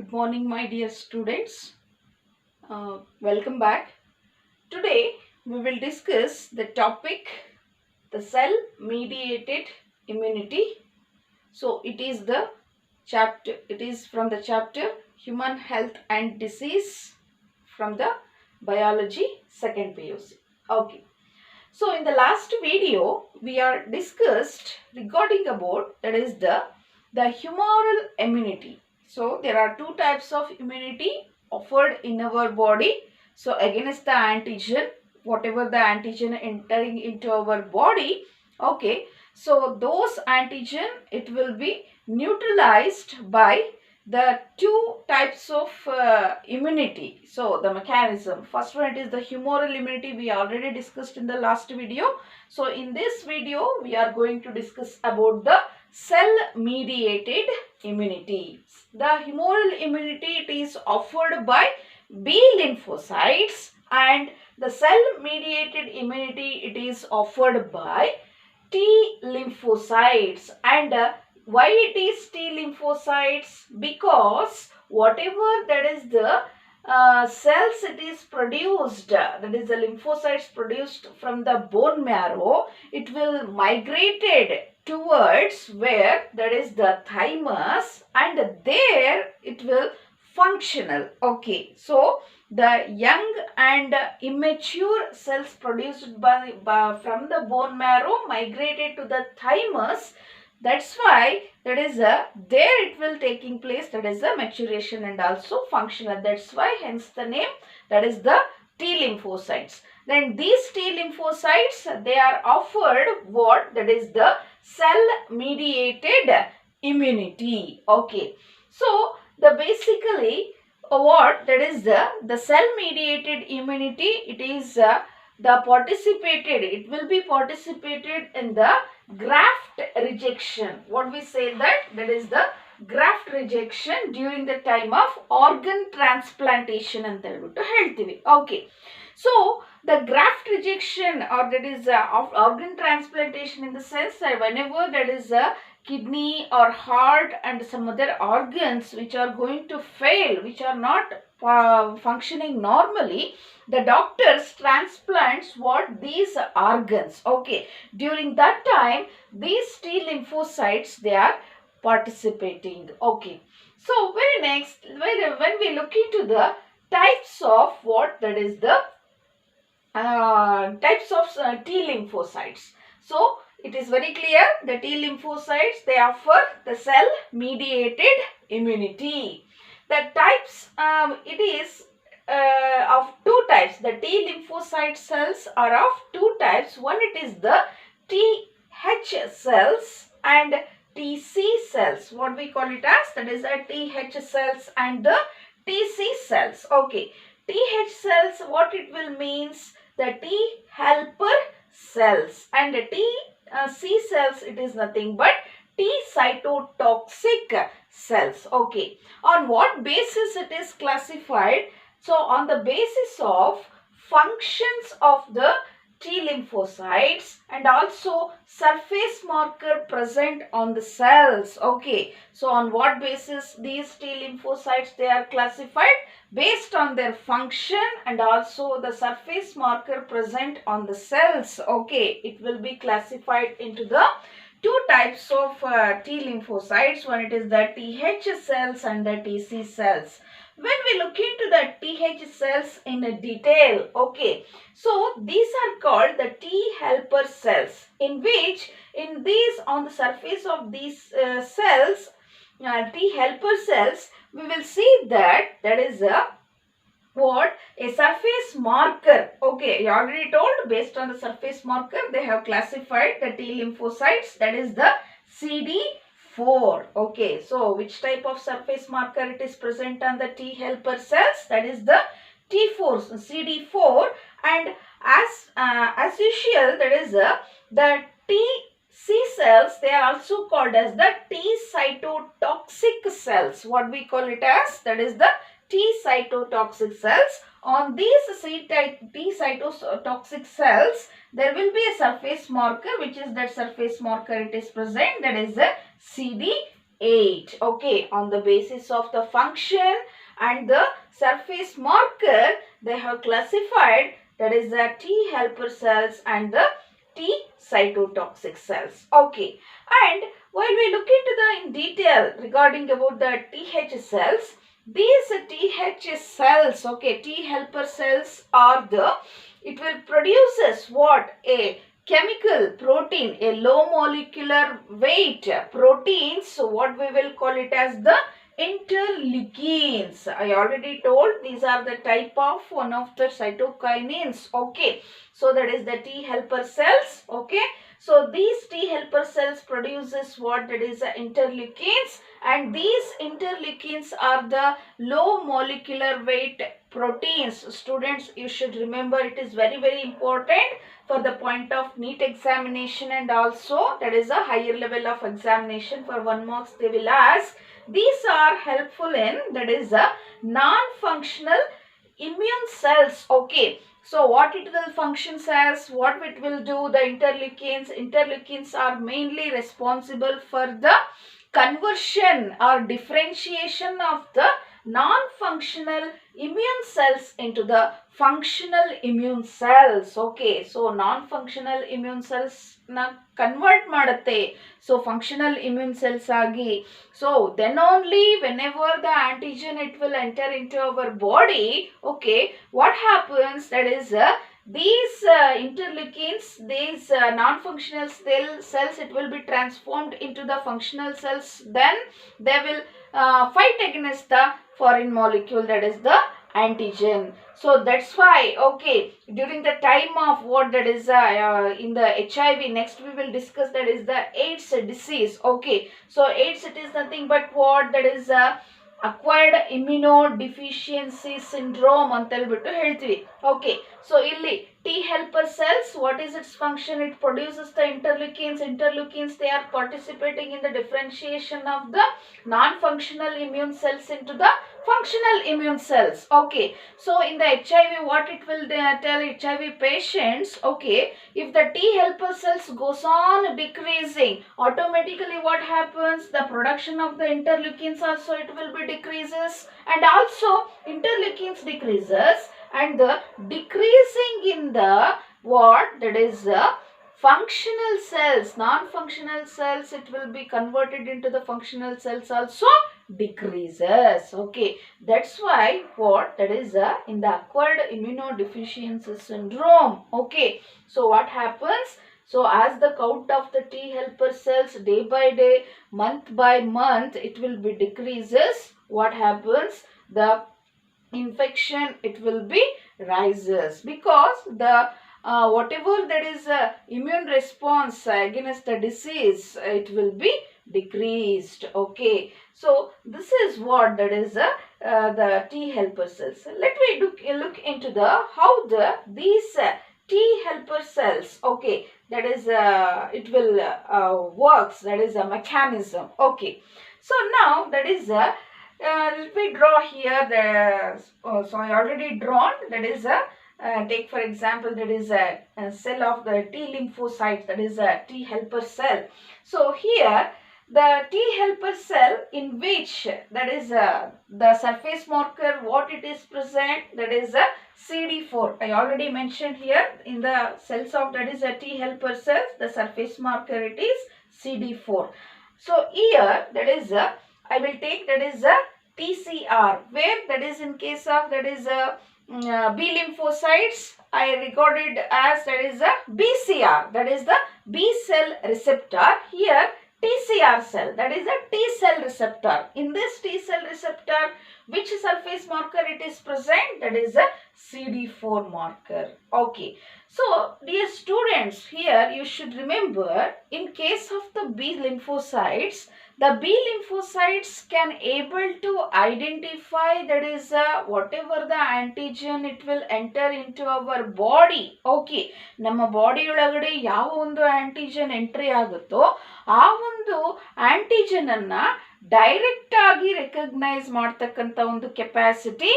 Good morning, my dear students. Welcome back. Today we will discuss the topic the cell mediated immunity. So it is from the chapter Human Health and Disease from the Biology second PUC. Okay. So in the last video we are discussed regarding about that is the humoral immunity. So there are two types of immunity offered in our body. So against the antigen, whatever the antigen entering into our body, okay, so those antigen it will be neutralized by the two types of immunity. So the mechanism, first one, it is the humoral immunity, we already discussed in the last video. So in this video we are going to discuss about the cell mediated immunity. The humoral immunity, it is offered by B lymphocytes, and the cell mediated immunity, it is offered by T lymphocytes. And why it is T lymphocytes? Because whatever that is the cells it is produced, that is the lymphocytes produced from the bone marrow, it will migrated towards where that is the thymus, and there it will functional. Okay, so the young and immature cells produced from the bone marrow migrated to the thymus. That's why that is there it will taking place, that is the maturation and also functional. That's why hence the name, that is the T lymphocytes. Then these T lymphocytes, they are offered what? That is the cell mediated immunity. Okay. So the basically what? That is the cell mediated immunity, it is the participated, it will be participated in the graft rejection. What we say that is the graft rejection during the time of organ transplantation and healthy. Okay. So the graft rejection, or that is of organ transplantation, in the sense that whenever that is a kidney or heart and some other organs which are going to fail, which are not functioning normally, the doctors transplants what? These organs. Okay. During that time, these T lymphocytes, they are participating. Okay. So very next, when we look into the types of what? That is the types of T lymphocytes. So it is very clear, the T lymphocytes, they offer the cell mediated immunity. The types, it is of two types. The T lymphocyte cells are of two types. One, it is the TH cells and TC cells. What we call it as, that is the TH cells and the TC cells. Okay. TH cells, what it will means? The T helper cells, and the C cells, it is nothing but T cytotoxic cells. Okay. On what basis it is classified? So on the basis of functions of the T lymphocytes and also surface marker present on the cells. Okay. So on what basis these T lymphocytes, they are classified? Based on their function and also the surface marker present on the cells. Okay. It will be classified into the two types of T lymphocytes. One, it is the TH cells and the TC cells. When we look into the TH cells in a detail, okay, so these are called the T helper cells, in which in these, on the surface of these cells, T helper cells, we will see that is a what? A surface marker. Okay, I already told, based on the surface marker, they have classified the T lymphocytes, that is the CD4. Okay, so which type of surface marker it is present on the T helper cells? That is the T4, CD4, and as usual, that is the TC cells, they are also called as the T cytotoxic cells. What we call it as, that is the T cytotoxic cells. On these T cytotoxic cells, there will be a surface marker, which is that surface marker it is present, that is the CD 8. Okay, on the basis of the function and the surface marker, they have classified, that is the T helper cells and the T cytotoxic cells. Okay, and while we look into the in detail regarding about the TH cells, these TH cells, okay, T helper cells are the, it will produces what? A chemical protein, a low molecular weight protein. So what we will call it as the interleukins. I already told these are the type of one of the cytokinins. Okay, so that is the T helper cells. Okay, so these T helper cells produces what? That is the interleukins, and these interleukins are the low molecular weight proteins. Students, you should remember, it is very important for the point of NEET examination, and also that is a higher level of examination. For 1 marks they will ask. These are helpful in, that is a non-functional immune cells. Okay, so what it will functions as, what it will do, the interleukins are mainly responsible for the conversion or differentiation of the non-functional immune cells into the functional immune cells. Okay, so non-functional immune cells na convert ಮಾಡುತ್ತೆ, so functional immune cells agi. So then only whenever the antigen it will enter into our body, okay, what happens, that is these interleukins, these non-functional cells, it will be transformed into the functional cells. Then they will fight against the foreign molecule, that is the antigen. So that's why, okay, during the time of what, that is in the HIV, next we will discuss, that is the AIDS disease. Okay, so AIDS, it is nothing but what, that is acquired immunodeficiency syndrome ಅಂತ ಹೇಳ್ಬಿಟ್ಟು ಹೇಳ್ತೀವಿ. Okay, so ಇಲ್ಲಿ T helper cells, what is its function? It produces the interleukins. Interleukins, they are participating in the differentiation of the non-functional immune cells into the functional immune cells. Okay, so in the HIV, what it will tell HIV patients, okay, if the T helper cells goes on decreasing, automatically what happens, the production of the interleukins also it will be decreases, and also interleukins decreases, and the decreasing in the what, that is functional cells, non-functional cells, it will be converted into the functional cells also decreases. Okay, that's why what, that is in the acquired immunodeficiency syndrome. Okay, so what happens, so as the count of the T helper cells day by day, month by month, it will be decreases, what happens, the infection it will be rises, because the whatever that is immune response against the disease, it will be decreased. Okay, so this is what, that is the T helper cells. Let me look into the how these T helper cells, okay, that is it will works, that is a mechanism. Okay, so now that is let me draw here the, so I already drawn, that is take for example, that is a cell of the T lymphocytes, that is a T helper cell. So here the T helper cell, in which that is the surface marker, what it is present, that is a CD4. I already mentioned here in the cells of, that is a T helper cells, the surface marker it is CD4. So here that is I will take, that is a TCR, where that is in case of, that is B lymphocytes, I recorded as, that is a BCR, that is the B cell receptor. Here TCR cell, that is a T cell receptor. In this T cell receptor, which surface marker it is present, that is a CD4 marker. Okay, so dear students, here you should remember, in case of the B lymphocytes, the B lymphocytes can able to identify, that is whatever the antigen it will enter into our body. Okay, ನಮ್ಮ body ಒಳಗಡೆ ಯಾವ ಒಂದು antigen entry ಆಗುತ್ತೋ ಆ ಒಂದು antigen ಅನ್ನ direct ಆಗಿ recognise ಮಾಡ್ತಕ್ಕಂಥ ಒಂದು ಕೆಪಾಸಿಟಿ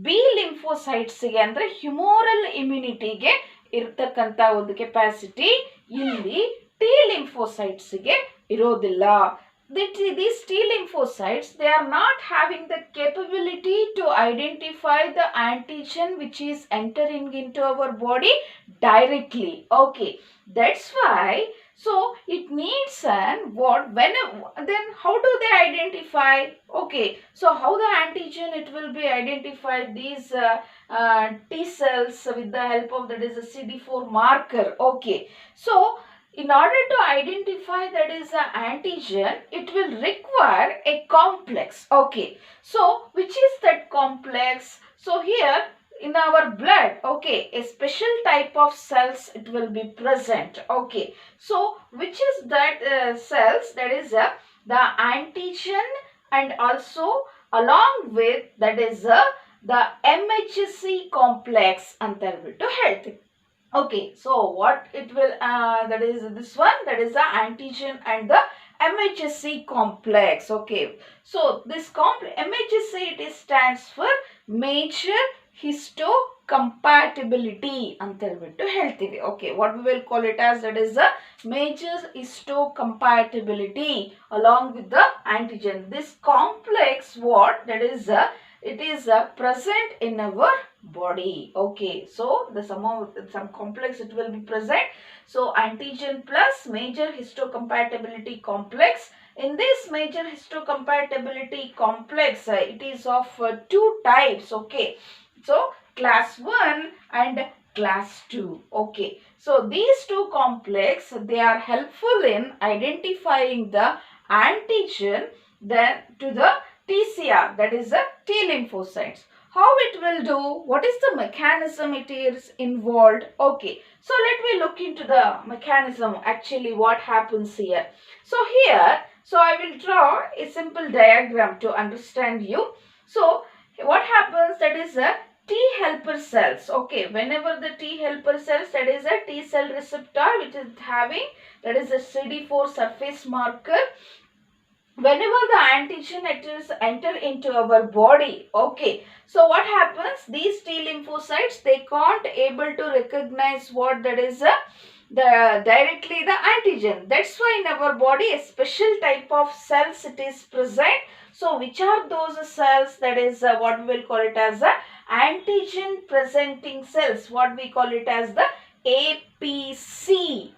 ಬಿ ಲಿಂಫೋಸೈಟ್ಸ್ಗೆ, ಅಂದ್ರೆ ಹ್ಯುಮೋರಲ್ ಇಮ್ಯುನಿಟಿಗೆ ಇರ್ತಕ್ಕಂಥ ಒಂದು ಕೆಪಾಸಿಟಿ ಇಲ್ಲಿ ಟಿ ಲಿಂಫೋಸೈಟ್ಸ್ಗೆ ಇರೋದಿಲ್ಲ. these T lymphocytes, they are not having the capability to identify the antigen which is entering into our body directly. Okay, that's why, so it needs an what, when, then how do they identify? Okay, so how the antigen it will be identified? These T cells with the help of, that is a CD4 marker. Okay, so in order to identify that is an antigen, it will require a complex. Okay, so which is that complex? So here in our blood, okay, a special type of cells it will be present. Okay, so which is that cells? That is the antigen, and also along with that is the MHC complex ಅಂತ ಹೇಳ್ಬಿಟ್ಟು ಹೇಳ್ತೀವಿ. Okay, so what it will, that is this one, that is the antigen and the MHC complex. Okay, so this MHC, it is stands for major histocompatibility ಅಂತ ಹೇಳ್ಬಿಟ್ಟು ಹೇಳ್ತೀವಿ. Okay, what we will call it as, that is the major histocompatibility along with the antigen. This complex, what, that is it is present in our body. Okay, so the some complex it will be present. So antigen plus major histocompatibility complex. In this major histocompatibility complex, it is of two types. Okay, so class 1 and class 2. Okay, so these two complex, they are helpful in identifying the antigen then to the TCR, that is the T lymphocytes. How it will do? What is the mechanism it is involved? Okay, so let me look into the mechanism, actually what happens here. So here, so I will draw a simple diagram to understand you. So what happens, that is a T helper cells. Okay, whenever the T helper cells, that is a T cell receptor which is having, that is a CD4 surface marker. Whenever the antigen it is enter into our body, okay, so what happens, these T lymphocytes, they can't able to recognize what, that is directly the antigen. That's why in our body a special type of cells it is present. So which are those cells? That is what we will call it as the antigen presenting cells. What we call it as the APC.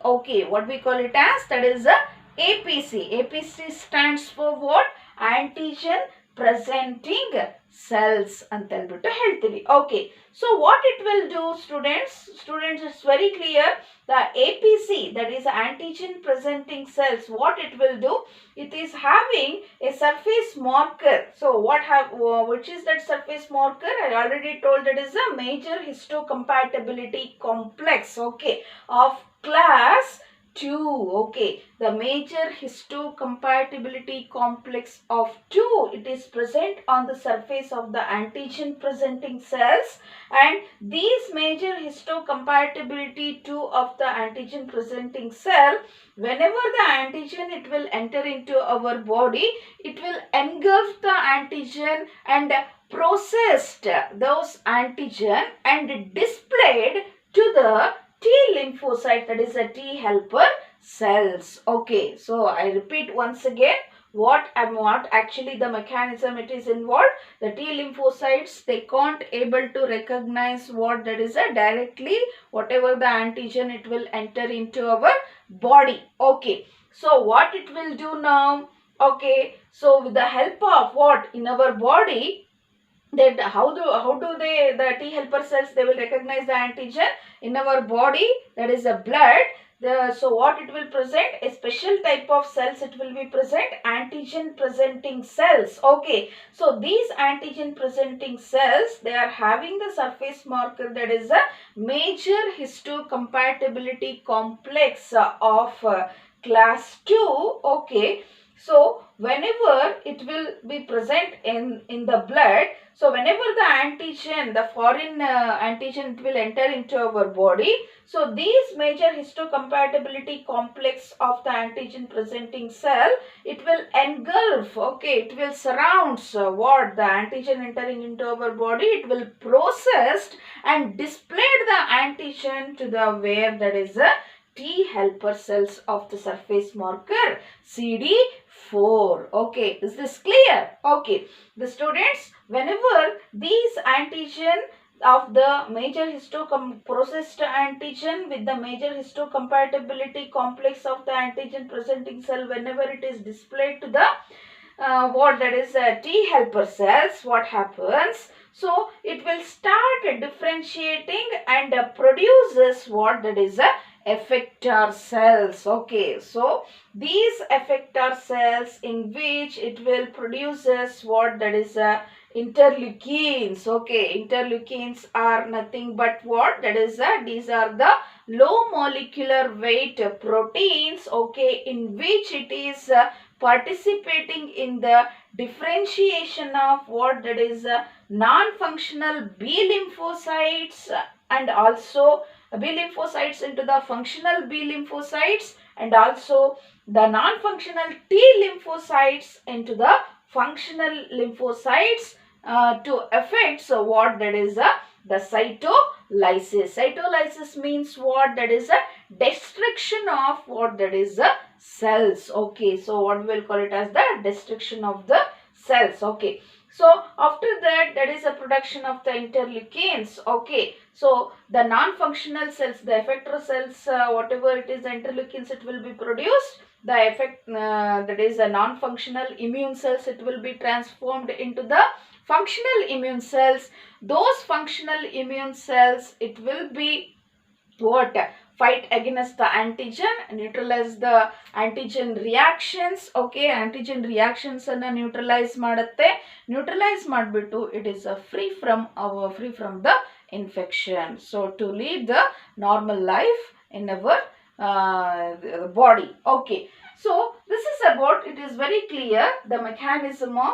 Okay, what we call it as, that is the APC. APC stands for what? Antigen presenting cells ಅಂತ ಹೇಳ್ಬಿಟ್ಟು ಹೇಳ್ತೀವಿ. Okay, so what it will do, students, it's very clear. The APC, that is antigen presenting cells, what it will do, it is having a surface marker. So which is that surface marker? I already told, that is a major histocompatibility complex, okay, of class 2. Okay, the major histocompatibility complex of 2, it is present on the surface of the antigen presenting cells, and these major histocompatibility 2 of the antigen presenting cell, whenever the antigen it will enter into our body, it will engulf the antigen and processed those antigen and displayed to the T lymphocyte, that is a T helper cells. Okay, so I repeat once again, what actually the mechanism it is involved. The T lymphocytes, they can't able to recognize what, that is directly whatever the antigen it will enter into our body. Okay, so what it will do now? Okay, so with the help of what in our body, that how do they, the T helper cells, they will recognize the antigen in our body, that is the blood. So what it will present, a special type of cells it will be present, antigen presenting cells. Okay, so these antigen presenting cells, they are having the surface marker, that is a major histocompatibility complex of class 2. Okay, so whenever it will be present in the blood, so whenever the antigen, the foreign antigen, it will enter into our body, so these major histocompatibility complex of the antigen presenting cell, it will engulf, okay, it will surround what, the antigen entering into our body, it will processed and displayed the antigen to the where, that is a T helper cells of the surface marker CD4. Okay, is this clear? Okay, the students, whenever these antigen of the major processed antigen with the major histocompatibility complex of the antigen presenting cell, whenever it is displayed to the T helper cells, what happens? So it will start differentiating and produces effector cells. Okay, so these effector cells in which it will produces interleukins. Okay, interleukins are nothing but these are the low molecular weight proteins. Okay, in which it is participating in the differentiation of non-functional B lymphocytes and also B lymphocytes into the functional B lymphocytes, and also the non-functional T lymphocytes into the functional lymphocytes to affect the cytolysis. Cytolysis means destruction of cells. Okay, so what we will call it as the destruction of the cells. Okay, so after that is a production of the interleukins. Okay, so the non-functional cells, the effector cells, whatever it is, the interleukins, it will be produced. The non-functional immune cells, it will be transformed into the functional immune cells. Those functional immune cells, it will be fight against the antigen, neutralize the antigen reactions. Okay, antigen reactions ಅನ್ನು neutralize ಮಾಡುತ್ತೆ. Neutralize ಮಾಡಿಬಿಟ್ಟು it is free from the infection. So to lead the normal life in our body. Okay, so this is about, it is very clear the mechanism of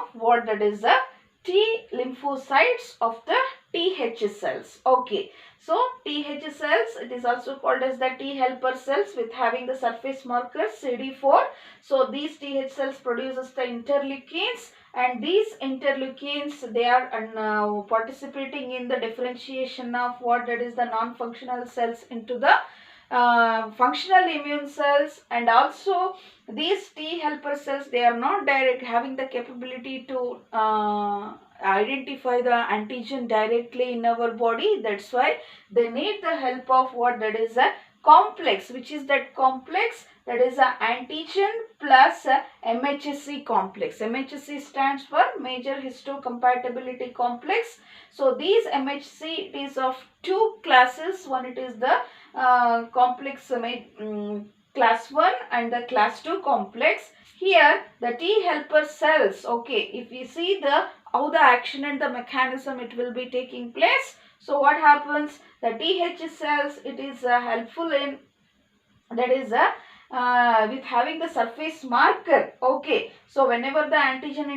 T lymphocytes of the TH cells. Okay, so TH cells, it is also called as the T helper cells with having the surface marker CD4. So these TH cells produces the interleukins, and these interleukins, they are participating in the differentiation of the non-functional cells into the functional immune cells. And also these T helper cells, they are not having the capability to identify the antigen directly in our body. That's why they need the help of a complex. Which is that complex? That is a antigen plus MHC complex. MHC stands for major histocompatibility complex. So these MHC, it is of two classes. One, it is the complex class 1 and the class 2 complex. Here the T helper cells, okay, if we see how the action and the mechanism it will be taking place. So what happens? The TH cells, it is helpful in with having the surface marker. Okay, so whenever the antigen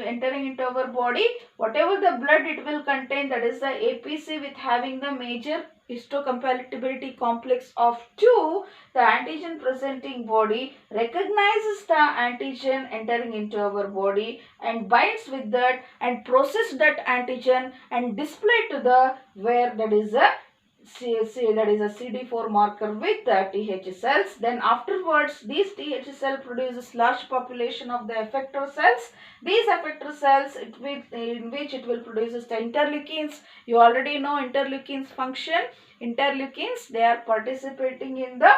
entering into our body, whatever the blood it will contain, that is the APC with having the major histocompatibility complex of 2, the antigen presenting body recognizes the antigen entering into our body and binds with that and process that antigen and display to the where that is a CD4 marker with the TH cells. Then afterwards, these TH cell produces large population of the effector cells. These effector cells, in which it will produces the interleukins. You already know interleukins function. Interleukins, they are participating in the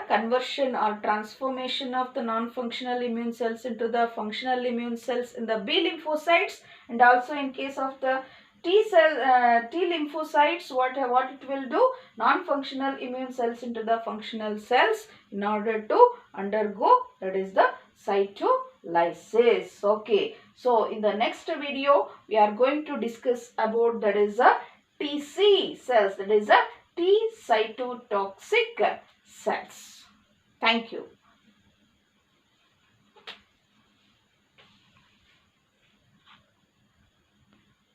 conversion or transformation of the non-functional immune cells into the functional immune cells in the B lymphocytes, and also in case of the T lymphocytes, what it will do? Non-functional immune cells into the functional cells in order to undergo the cytolysis. Okay, so in the next video we are going to discuss about TC cells, T cytotoxic cells. Thank you.